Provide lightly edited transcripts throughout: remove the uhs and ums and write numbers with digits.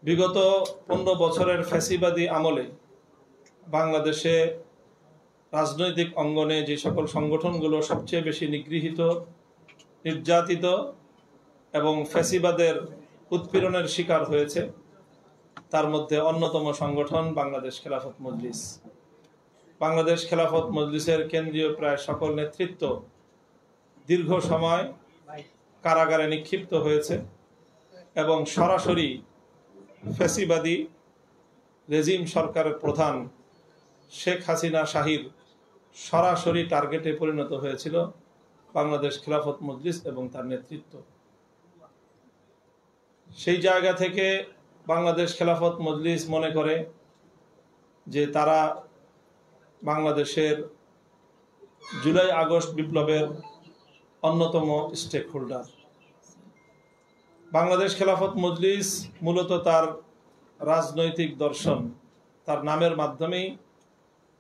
বিগত 15 বছরের ফ্যাসিবাদী আমলে বাংলাদেশে রাজনৈতিক অঙ্গনে যে সকল সংগঠনগুলো সবচেয়ে বেশি নিগৃহীত, নির্যাতিত এবং ফ্যাসিবাদের উৎপীড়নের শিকার হয়েছে, তার মধ্যে অন্যতম সংগঠন বাংলাদেশ খেলাফত মজলিস। বাংলাদেশ খেলাফত মজলিসের কেন্দ্রীয় প্রায় সকল নেতৃত্ব দীর্ঘ সময় কারাগারে নিক্ষিপ্ত হয়েছে এবং সরাসরি ফ্যাসিবাদী রেজিম সরকারের প্রধান শেখ হাসিনা শাহীর সরাসরি টার্গেটে পরিণত হয়েছিল বাংলাদেশ খেলাফত মজলিস এবং তার নেতৃত্ব। সেই জায়গা থেকে বাংলাদেশ খেলাফত মজলিস মনে করে যে তারা বাংলাদেশের জুলাই আগস্ট বিপ্লবের অন্যতম স্টেক হোল্ডার। বাংলাদেশ খেলাফত মজলিস মূলত তার রাজনৈতিক দর্শন তার নামের মাধ্যমেই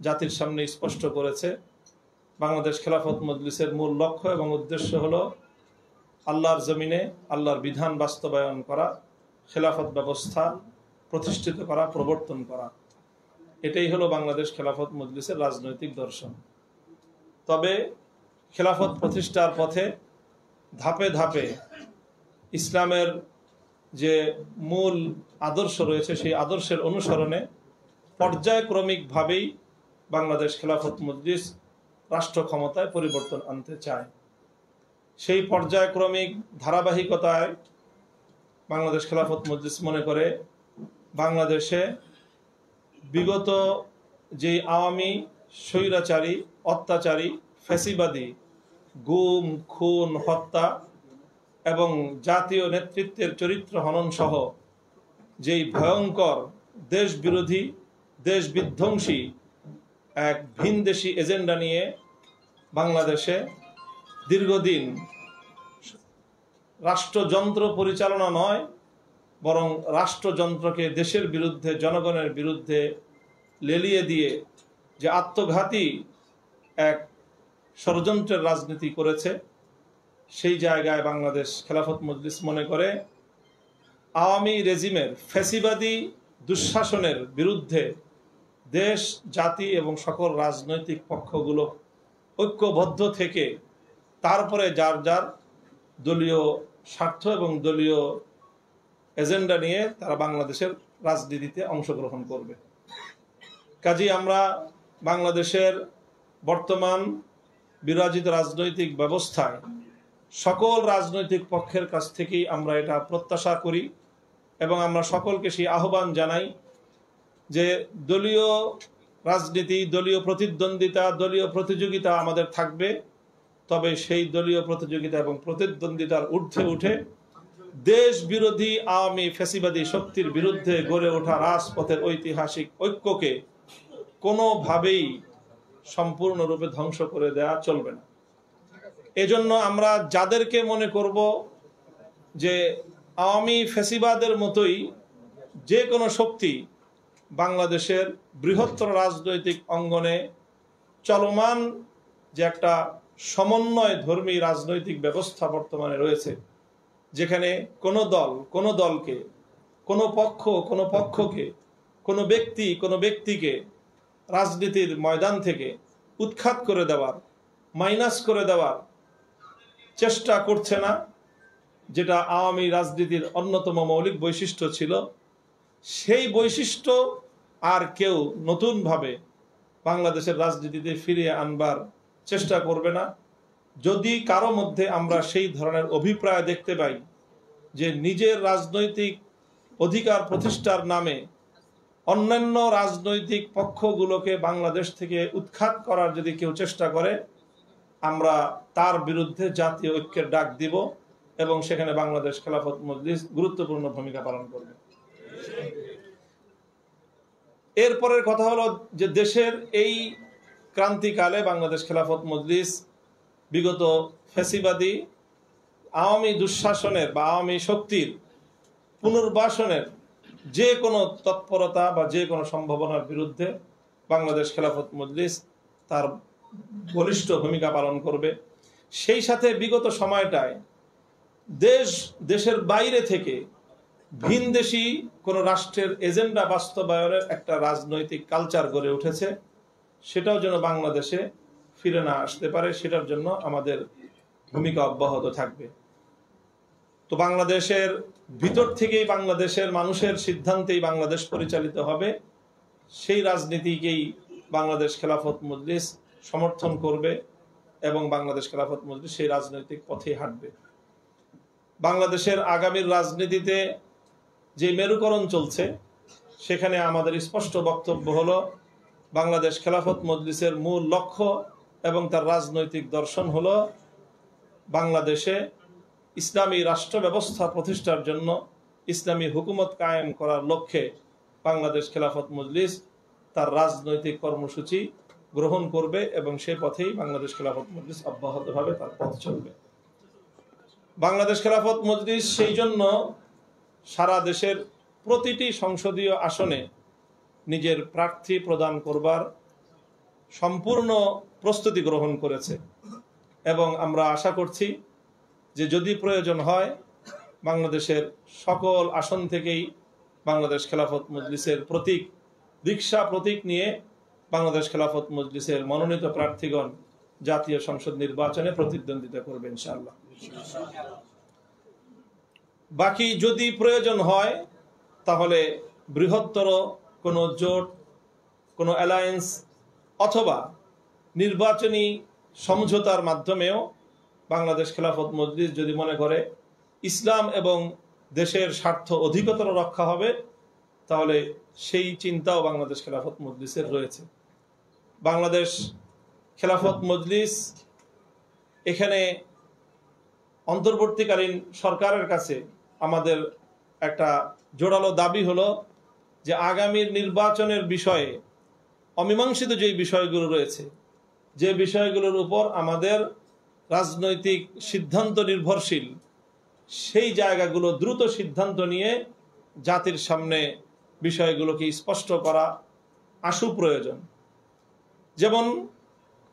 জাতির সামনে স্পষ্ট করেছে। বাংলাদেশ খেলাফত মজলিসের মূল লক্ষ্য এবং উদ্দেশ্য হলো আল্লাহর জমিনে আল্লাহর বিধান বাস্তবায়ন করা, খেলাফত ব্যবস্থা প্রতিষ্ঠিত করা, প্রবর্তন করা। এটাই হলো বাংলাদেশ খেলাফত মজলিসের রাজনৈতিক দর্শন। তবে খেলাফত প্রতিষ্ঠার পথে ধাপে ধাপে ইসলামের যে মূল আদর্শ রয়েছে সেই আদর্শের অনুসরণে পর্যায়ক্রমিকভাবেই বাংলাদেশ খেলাফত মজলিস রাষ্ট্র ক্ষমতায় পরিবর্তন আনতে চায়। সেই পর্যায়ক্রমিক ধারাবাহিকতায় বাংলাদেশ খেলাফত মজলিস মনে করে বাংলাদেশে বিগত যে আওয়ামী স্বৈরাচারী, অত্যাচারী, ফ্যাসিবাদী গুম, খুন, হত্যা এবং জাতীয় নেতৃত্বের চরিত্র হনন সহ যেই ভয়ঙ্কর দেশ বিরোধী, দেশ বিধ্বংসী এক ভিনদেশী এজেন্ডা নিয়ে বাংলাদেশে দীর্ঘদিন রাষ্ট্রযন্ত্র পরিচালনা নয় বরং রাষ্ট্রযন্ত্রকে দেশের বিরুদ্ধে, জনগণের বিরুদ্ধে লেলিয়ে দিয়ে যে আত্মঘাতী এক ষড়যন্ত্রের রাজনীতি করেছে, সেই জায়গায় বাংলাদেশ খেলাফত মজলিস মনে করে আওয়ামী রেজিমের ফ্যাসিবাদী দুঃশাসনের বিরুদ্ধে দেশ, জাতি এবং সকল রাজনৈতিক পক্ষগুলো ঐক্যবদ্ধ থেকে তারপরে যার যার দলীয় স্বার্থ এবং দলীয় এজেন্ডা নিয়ে তারা বাংলাদেশের রাজনীতিতে অংশগ্রহণ করবে। কাজেই আমরা বাংলাদেশের বর্তমান বিরাজিত রাজনৈতিক ব্যবস্থায় সকল রাজনৈতিক পক্ষের কাছ থেকেই আমরা এটা প্রত্যাশা করি এবং আমরা সকলকে সেই আহ্বান জানাই যে দলীয় রাজনীতি, দলীয় প্রতিদ্বন্দ্বিতা, দলীয় প্রতিযোগিতা আমাদের থাকবে, তবে সেই দলীয় প্রতিযোগিতা এবং প্রতিদ্বন্দ্বিতার ঊর্ধ্বে উঠে দেশ বিরোধী আওয়ামী ফ্যাসিবাদী শক্তির বিরুদ্ধে গড়ে ওঠা রাজপথের ঐতিহাসিক ঐক্যকে কোনোভাবেই সম্পূর্ণরূপে ধ্বংস করে দেওয়া চলবে না। এজন্য আমরা যাদেরকে মনে করব যে আওয়ামী ফ্যাসিবাদের মতোই যে কোনো শক্তি বাংলাদেশের বৃহত্তর রাজনৈতিক অঙ্গনে চলমান যে একটা সমন্বয় ধর্মী রাজনৈতিক ব্যবস্থা বর্তমানে রয়েছে, যেখানে কোনো দল কোনো দলকে, কোনো পক্ষ কোনো পক্ষকে, কোনো ব্যক্তি কোনো ব্যক্তিকে রাজনীতির ময়দান থেকে উৎখাত করে দেওয়ার, মাইনাস করে দেওয়ার চেষ্টা করছে না, যেটা আওয়ামী রাজনীতির অন্যতম মৌলিক বৈশিষ্ট্য ছিল, সেই বৈশিষ্ট্য আর কেউ নতুনভাবে বাংলাদেশের রাজনীতিতে ফিরিয়ে আনবার চেষ্টা করবে না। যদি কারো মধ্যে আমরা সেই ধরনের অভিপ্রায় দেখতে পাই যে নিজের রাজনৈতিক অধিকার প্রতিষ্ঠার নামে অন্যান্য রাজনৈতিক পক্ষগুলোকে বাংলাদেশ থেকে উৎখাত করার যদি কেউ চেষ্টা করে, আমরা তার বিরুদ্ধে জাতীয় ঐক্যের ডাক দিব এবং সেখানে বাংলাদেশ খেলাফত মজলিস গুরুত্বপূর্ণ ভূমিকা পালন করবে। এরপরের কথা হলো যে দেশের এই ক্রান্তিকালে বাংলাদেশ খেলাফত মজলিস বিগত ফ্যাসিবাদী আওয়ামী দুঃশাসনের বা আওয়ামী শক্তির পুনর্বাসনের যে কোনো তৎপরতা বা যে কোনো সম্ভাবনার বিরুদ্ধে বাংলাদেশ খেলাফত মজলিস তার বলিষ্ঠ ভূমিকা পালন করবে। সেই সাথে বিগত সময়টায় দেশের বাইরে থেকে ভিনদেশী কোনো রাষ্ট্রের এজেন্ডা বাস্তবায়নের একটা রাজনৈতিক কালচার গড়ে উঠেছে, সেটাও যেন বাংলাদেশে ফিরে না আসতে পারে, সেটার জন্য আমাদের ভূমিকা অব্যাহত থাকবে। তো বাংলাদেশের ভিতর থেকেই বাংলাদেশের মানুষের সিদ্ধান্তেই বাংলাদেশ পরিচালিত হবে, সেই রাজনীতিকেই বাংলাদেশ খেলাফত মজলিস সমর্থন করবে এবং বাংলাদেশ খেলাফত মজলিস সেই রাজনৈতিক পথে হাঁটবে। বাংলাদেশের আগামীর রাজনীতিতে যে মেরুকরণ চলছে, সেখানে আমাদের স্পষ্ট বক্তব্য হলো বাংলাদেশ খেলাফত মজলিসের মূল লক্ষ্য এবং তার রাজনৈতিক দর্শন হলো বাংলাদেশে ইসলামী রাষ্ট্র ব্যবস্থা প্রতিষ্ঠার জন্য ইসলামী হুকুমত কায়েম করার লক্ষ্যে বাংলাদেশ খেলাফত মজলিস তার রাজনৈতিক কর্মসূচি গ্রহণ করবে এবং সেই পথেই বাংলাদেশ খেলাফত মজলিস অব্যাহতভাবে তার পথ চলবে। বাংলাদেশ খেলাফত মজলিস সেই জন্য সারা দেশের প্রতিটি সংসদীয় আসনে নিজের প্রার্থী প্রদান করবার সম্পূর্ণ প্রস্তুতি গ্রহণ করেছে এবং আমরা আশা করছি যে যদি প্রয়োজন হয় বাংলাদেশের সকল আসন থেকেই বাংলাদেশ খেলাফত মজলিসের প্রতীক, রিকশা প্রতীক নিয়ে বাংলাদেশ খেলাফত মজলিসের মনোনীত প্রার্থীগণ জাতীয় সংসদ নির্বাচনে প্রতিদ্বন্দ্বিতা করবে ইনশাআল্লাহ। বাকি যদি প্রয়োজন হয় তাহলে বৃহত্তর কোনো জোট, কোনো অ্যালায়েন্স অথবা নির্বাচনী সমঝোতার মাধ্যমেও বাংলাদেশ খেলাফত মজলিস যদি মনে করে ইসলাম এবং দেশের স্বার্থ অধিকতর রক্ষা হবে, তাহলে সেই চিন্তাও বাংলাদেশ খেলাফত মজলিসের রয়েছে। বাংলাদেশ খেলাফত মজলিস এখানে অন্তর্বর্তীকালীন সরকারের কাছে আমাদের একটা জোরালো দাবি হলো যে আগামীর নির্বাচনের বিষয়ে অমীমাংসিত যে বিষয়গুলো রয়েছে, যে বিষয়গুলোর উপর আমাদের রাজনৈতিক সিদ্ধান্ত নির্ভরশীল, সেই জায়গাগুলো দ্রুত সিদ্ধান্ত নিয়ে জাতির সামনে বিষয়গুলোকে স্পষ্ট করা আশু প্রয়োজন। যেমন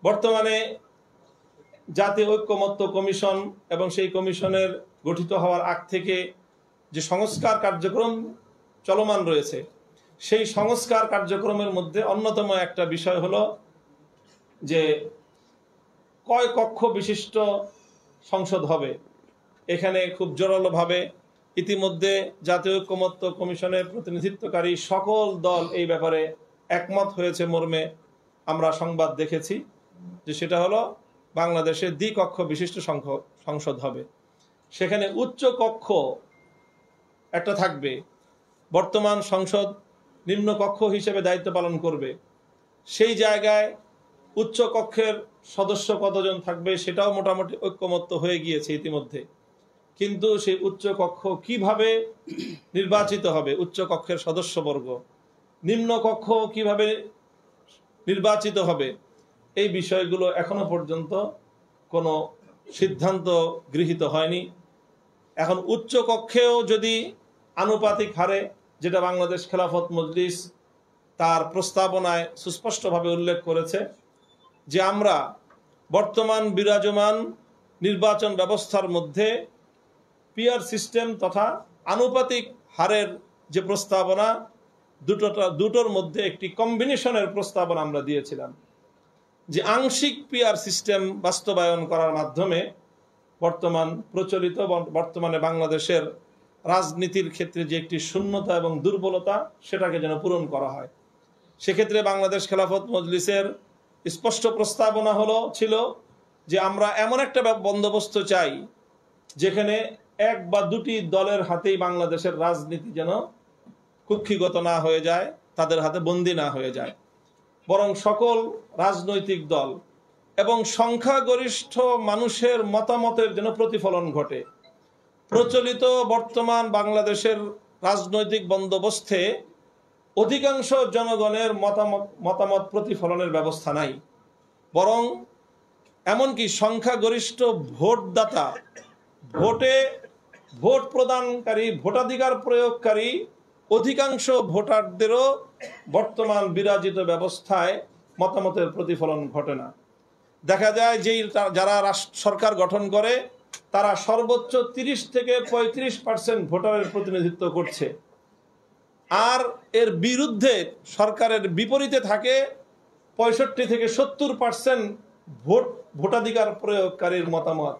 বর্তমানে জাতীয় ঐক্যমত্য কমিশন এবং সেই কমিশনের গঠিত হওয়ার আগ থেকে যে সংস্কার কার্যক্রম চলমান রয়েছে, সেই সংস্কার কার্যক্রমের মধ্যে অন্যতম একটা বিষয় হলো যে কয় কক্ষ বিশিষ্ট সংসদ হবে। এখানে খুব জোরালোভাবে ইতিমধ্যে জাতীয় ঐক্যমত্য কমিশনের প্রতিনিধিত্বকারী সকল দল এই ব্যাপারে একমত হয়েছে মর্মে আমরা সংবাদ দেখেছি যে সেটা হলো বাংলাদেশে দ্বিকক্ষ বিশিষ্ট সংসদ হবে। সেখানে উচ্চ কক্ষ একটা থাকবে, বর্তমান সংসদ নিম্ন কক্ষ হিসেবে দায়িত্ব পালন করবে। সেই জায়গায় উচ্চ কক্ষের সদস্য কতজন থাকবে সেটাও মোটামুটি ঐক্যমত্য হয়ে গিয়েছে ইতিমধ্যে, কিন্তু সেই উচ্চ কক্ষ কিভাবে নির্বাচিত হবে, উচ্চ কক্ষের সদস্যবর্গ, নিম্ন কক্ষ কিভাবে নির্বাচিত হবে, এই বিষয়গুলো এখনো পর্যন্ত কোনো সিদ্ধান্ত গৃহীত হয়নি। এখন উচ্চ কক্ষেও যদি আনুপাতিক হারে, যেটা বাংলাদেশ খেলাফত মজলিস তার প্রস্তাবনায় সুস্পষ্টভাবে উল্লেখ করেছে যে আমরা বর্তমান বিরাজমান নির্বাচন ব্যবস্থার মধ্যে পিয়ার সিস্টেম তথা আনুপাতিক হারের যে প্রস্তাবনা, দুটোর মধ্যে একটি কম্বিনেশনের প্রস্তাবনা আমরা দিয়েছিলাম যে আংশিক পিয়ার সিস্টেম বাস্তবায়ন করার মাধ্যমে বর্তমানে বাংলাদেশের রাজনীতির ক্ষেত্রে যে একটি শূন্যতা এবং দুর্বলতা, সেটাকে যেন পূরণ করা হয়। সেক্ষেত্রে বাংলাদেশ খেলাফত মজলিসের স্পষ্ট প্রস্তাবনা ছিল যে আমরা এমন একটা বন্দোবস্ত চাই যেখানে এক বা দুটি দলের হাতেই বাংলাদেশের রাজনীতি যেন কুক্ষিগত না হয়ে যায়, তাদের হাতে বন্দী না হয়ে যায়, বরং সকল রাজনৈতিক দল এবং সংখ্যাগরিষ্ঠ মানুষের মতামতের যেন প্রতিফলন ঘটে। প্রচলিত বর্তমান বাংলাদেশের রাজনৈতিক বন্দোবস্তে অধিকাংশ জনগণের মতামত প্রতিফলনের ব্যবস্থা নাই, বরং এমনকি সংখ্যাগরিষ্ঠ ভোটদাতা, ভোট প্রদানকারী, ভোটাধিকার প্রয়োগকারী অধিকাংশ ভোটারদেরও বর্তমান বিরাজিত ব্যবস্থায় মতামতের প্রতিফলন ঘটে না। দেখা যায় যে যারা সরকার গঠন করে তারা সর্বোচ্চ 30 থেকে 35% ভোটারের প্রতিনিধিত্ব করছে, আর এর বিরুদ্ধে সরকারের বিপরীতে থাকে 65 থেকে 70% ভোটাধিকার প্রয়োগকারীর মতামত।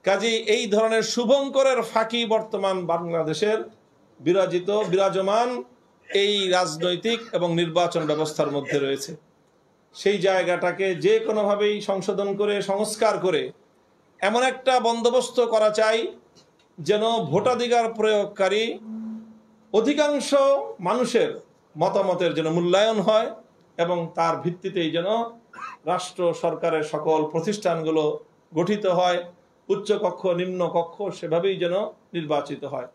কাজেই এই ধরনের শুভঙ্করের ফাঁকি বর্তমান বাংলাদেশের বিরাজমান এই রাজনৈতিক এবং নির্বাচন ব্যবস্থার মধ্যে রয়েছে। সেই জায়গাটাকে যে কোনোভাবেই সংশোধন করে সংস্কার করে এমন একটা বন্দোবস্ত করা চাই যেন ভোটাধিকার প্রয়োগকারী অধিকাংশ মানুষের মতামতের যেন মূল্যায়ন হয় এবং তার ভিত্তিতেই যেন রাষ্ট্র সরকারের সকল প্রতিষ্ঠানগুলো গঠিত হয়, উচ্চ কক্ষ নিম্ন কক্ষ সেভাবেই যেন নির্বাচিত হয়।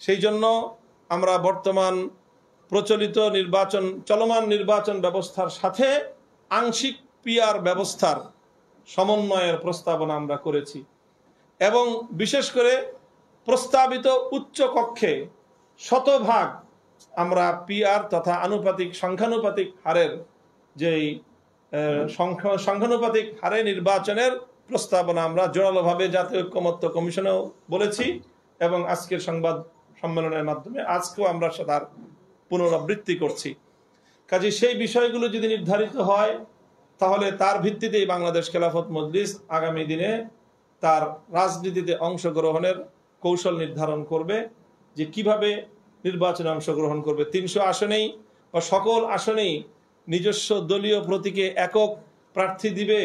সেই জন্য আমরা বর্তমান প্রচলিত চলমান নির্বাচন ব্যবস্থার সাথে আংশিক পিআর ব্যবস্থার সমন্বয়ের প্রস্তাবনা আমরা করেছি এবং বিশেষ করে প্রস্তাবিত উচ্চ কক্ষে শতভাগ আমরা পিআর তথা সংখ্যানুপাতিক হারের যেই সংখ্যানুপাতিক হারে নির্বাচনের প্রস্তাবনা আমরা জোরালোভাবে জাতীয় ঐক্যমত্য কমিশনেও বলেছি এবং আজকের সংবাদ সম্মেলনের মাধ্যমে আজকেও আমরা তার পুনরাবৃত্তি করছি। কাজে সেই বিষয়গুলো যদি নির্ধারিত হয় তাহলে তার ভিত্তিতেই বাংলাদেশ খেলাফত মজলিস আগামী দিনে তার রাজনীতিতে অংশগ্রহণের কৌশল নির্ধারণ করবে যে কিভাবে নির্বাচনে অংশগ্রহণ করবে। 300 আসনেই বা সকল আসনেই নিজস্ব দলীয় প্রতীকে একক প্রার্থী দিবে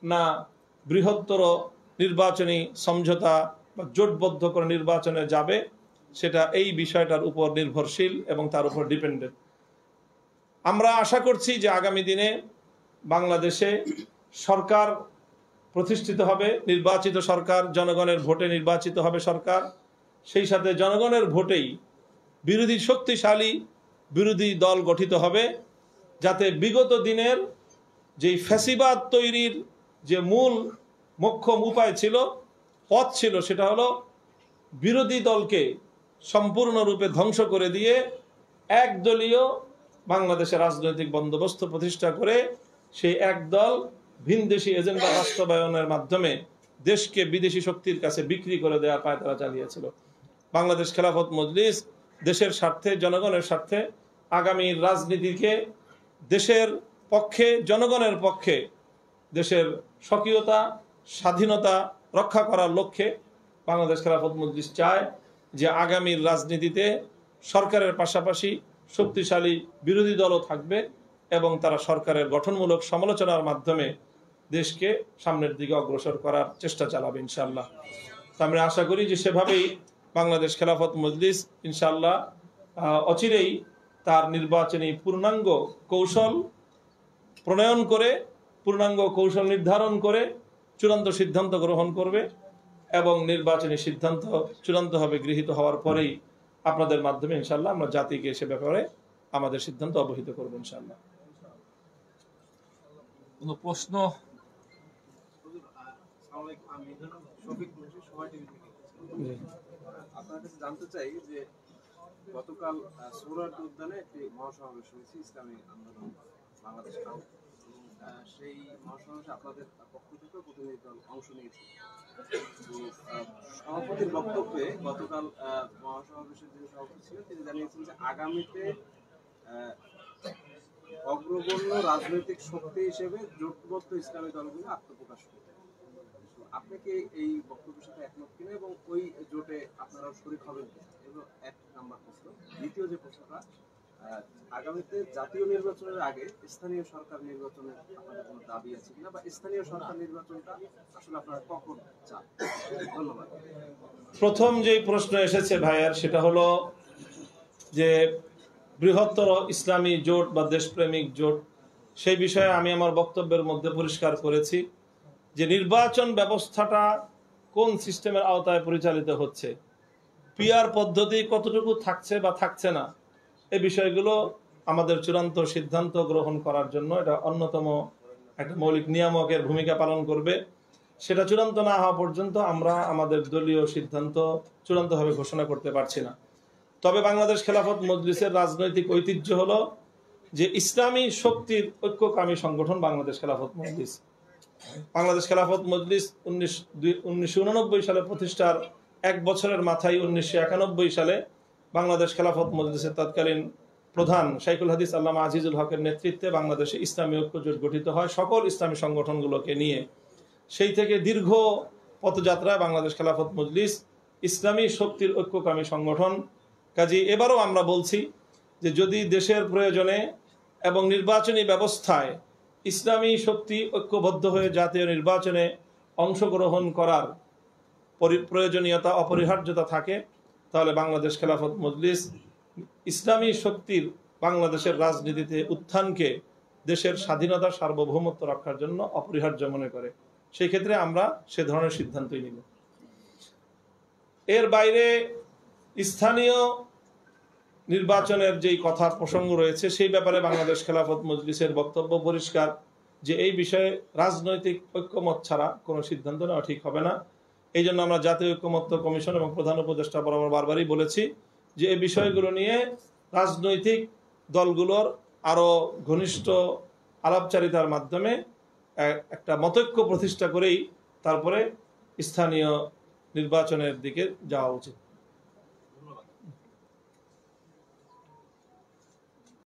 না বৃহত্তর নির্বাচনী সমঝোতা বা জোটবদ্ধ করে নির্বাচনে যাবে, সেটা এই বিষয়টার উপর নির্ভরশীল এবং তার উপর ডিপেন্ডেন্ট। আমরা আশা করছি যে আগামী দিনে বাংলাদেশে সরকার প্রতিষ্ঠিত হবে, নির্বাচিত সরকার, জনগণের ভোটে নির্বাচিত হবে সরকার, সেই সাথে জনগণের ভোটেই শক্তিশালী বিরোধী দল গঠিত হবে, যাতে বিগত দিনের যেই ফ্যাসিবাদ তৈরির যে মূল মোক্ষম উপায় ছিল, পথ ছিল, সেটা হলো বিরোধী দলকে সম্পূর্ণরূপে ধ্বংস করে দিয়ে একদলীয় বাংলাদেশের রাজনৈতিক বন্দোবস্ত প্রতিষ্ঠা করে সেই একদল ভিনদেশী এজেন্ডা বাস্তবায়নের মাধ্যমে দেশকে বিদেশি শক্তির কাছে বিক্রি করে দেওয়ার পায়তারা চালিয়েছিল। বাংলাদেশ খেলাফত মজলিস দেশের স্বার্থে, জনগণের স্বার্থে আগামীর রাজনীতিকে দেশের পক্ষে, জনগণের পক্ষে, দেশের স্বকীয়তা স্বাধীনতা রক্ষা করার লক্ষ্যে বাংলাদেশ খেলাফত মজলিস চায় যে আগামীর রাজনীতিতে সরকারের পাশাপাশি শক্তিশালী বিরোধী দলও থাকবে এবং তারা সরকারের গঠনমূলক সমালোচনার মাধ্যমে দেশকে সামনের দিকে অগ্রসর করার চেষ্টা চালাবে ইনশাআল্লাহ। আমরা আশা করি যে সেভাবেই বাংলাদেশ খেলাফত মজলিস ইনশাআল্লাহ অচিরেই তার নির্বাচনী পূর্ণাঙ্গ কৌশল প্রণয়ন করে, পূর্ণাঙ্গ কৌশল নির্ধারণ করে চূড়ান্ত সিদ্ধান্ত গ্রহণ করবে এবং নির্বাচনী সিদ্ধান্ত চূড়ান্তভাবে গৃহীত হওয়ার পরেই আপনাদের মাধ্যমে ইনশাআল্লাহ আমরা জাতিকে সে ব্যাপারে আমাদের সিদ্ধান্ত অবহিত করব ইনশাআল্লাহ। কোনো প্রশ্ন? আপনার কাছে জানতে চাই যে গতকাল সোহরাওয়ার্দী উদ্যানে একটি মহাসমাবেশ হয়েছে ইসলামী আন্দোলন বাংলাদেশ, সেই মহাসমাবেশে আপনাদের পক্ষ থেকে প্রতিনিধি দল অংশ নিয়েছে। সভাপতির বক্তব্যে গতকাল মহাসমাবেশের যিনি সভাপতি ছিলেন তিনি জানিয়েছেন যে আগামীতে অগ্রগণ্য রাজনৈতিক শক্তি হিসেবে জোটবদ্ধ ইসলামী দলগুলো আত্মপ্রকাশ করবে। আপনি কি এই বক্তব্যের সাথে একমত কিনা এবং ওই জোটে আপনারা শরীক হবেন কিনা? এবং 1 নম্বর প্রশ্ন। দ্বিতীয় যে প্রশ্নটা, আগামীতে জাতীয় নির্বাচনের আগে স্থানীয় সরকার নির্বাচনের আপনাদের কোনো দাবি আছে কিনা, বা স্থানীয় সরকার নির্বাচনটা আসলে আপনারা কখন চান? ধন্যবাদ। প্রথম যেই প্রশ্ন এসেছে ভাইয়ার, সেটা হলো যে বৃহত্তর ইসলামী জোট বা দেশপ্রেমিক জোট, সেই বিষয়ে আমি আমার বক্তব্যের মধ্যে পরিষ্কার করেছি যে নির্বাচন ব্যবস্থাটা কোন সিস্টেমের আওতায় পরিচালিত হচ্ছে, পিআর পদ্ধতি কতটুকু থাকছে বা থাকছে না, এই বিষয়গুলো আমাদের চূড়ান্ত সিদ্ধান্ত গ্রহণ করার জন্য এটা অন্যতম একটা মৌলিক নিয়ামকের ভূমিকা পালন করবে। সেটা চূড়ান্ত না হওয়া পর্যন্ত আমরা আমাদের দলীয় সিদ্ধান্ত চূড়ান্তভাবে ঘোষণা করতে পারছি না। তবে বাংলাদেশ খেলাফত মজলিসের রাজনৈতিক ঐতিহ্য হলো যে ইসলামী শক্তির ঐক্যকামী সংগঠন বাংলাদেশ খেলাফত মজলিস। বাংলাদেশ খেলাফত মজলিস 1989 সালে প্রতিষ্ঠার 1 বছরের মাথায় 1991 সালে বাংলাদেশ খেলাফত মজলিসের তৎকালীন প্রধান শাইখুল হাদিস আল্লামা আজিজুল হকের নেতৃত্বে বাংলাদেশে ইসলামী ঐক্যজোট গঠিত হয় সকল ইসলামী সংগঠনগুলোকে নিয়ে। সেই থেকে দীর্ঘ পথযাত্রায় বাংলাদেশ খেলাফত মজলিস ইসলামী শক্তির ঐক্যকামী সংগঠন। কাজী এবারও আমরা বলছি যে যদি দেশের প্রয়োজনে এবং নির্বাচনী ব্যবস্থায় ইসলামী শক্তি ঐক্যবদ্ধ হয়ে জাতীয় নির্বাচনে অংশগ্রহণ করার প্রয়োজনীয়তা অপরিহার্যতা থাকে, তাহলে বাংলাদেশ খেলাফত মজলিস ইসলামী শক্তির বাংলাদেশের রাজনীতিতে উত্থানকে দেশের স্বাধীনতা সার্বভৌমত্ব রক্ষার জন্য অপরিহার্য মনে করে। সেই ক্ষেত্রে আমরা সে ধরনের সিদ্ধান্তই নিব। এর বাইরে স্থানীয় নির্বাচনের যেই কথা প্রসঙ্গ রয়েছে সেই ব্যাপারে বাংলাদেশ খেলাফত মজলিসের বক্তব্য পরিষ্কার যে এই বিষয়ে রাজনৈতিক ঐক্যমত ছাড়া কোনো সিদ্ধান্ত নেওয়া ঠিক হবে না। এই জন্য আমরা জাতীয় ঐক্যমত্য কমিশন এবং প্রধান উপদেষ্টা বরাবর বারবারই বলেছি যে এই বিষয়গুলো নিয়ে রাজনৈতিক দলগুলোর আরও ঘনিষ্ঠ আলাপচারিতার মাধ্যমে একটা মতৈক্য প্রতিষ্ঠা করেই তারপরে স্থানীয় নির্বাচনের দিকে যাওয়া উচিত।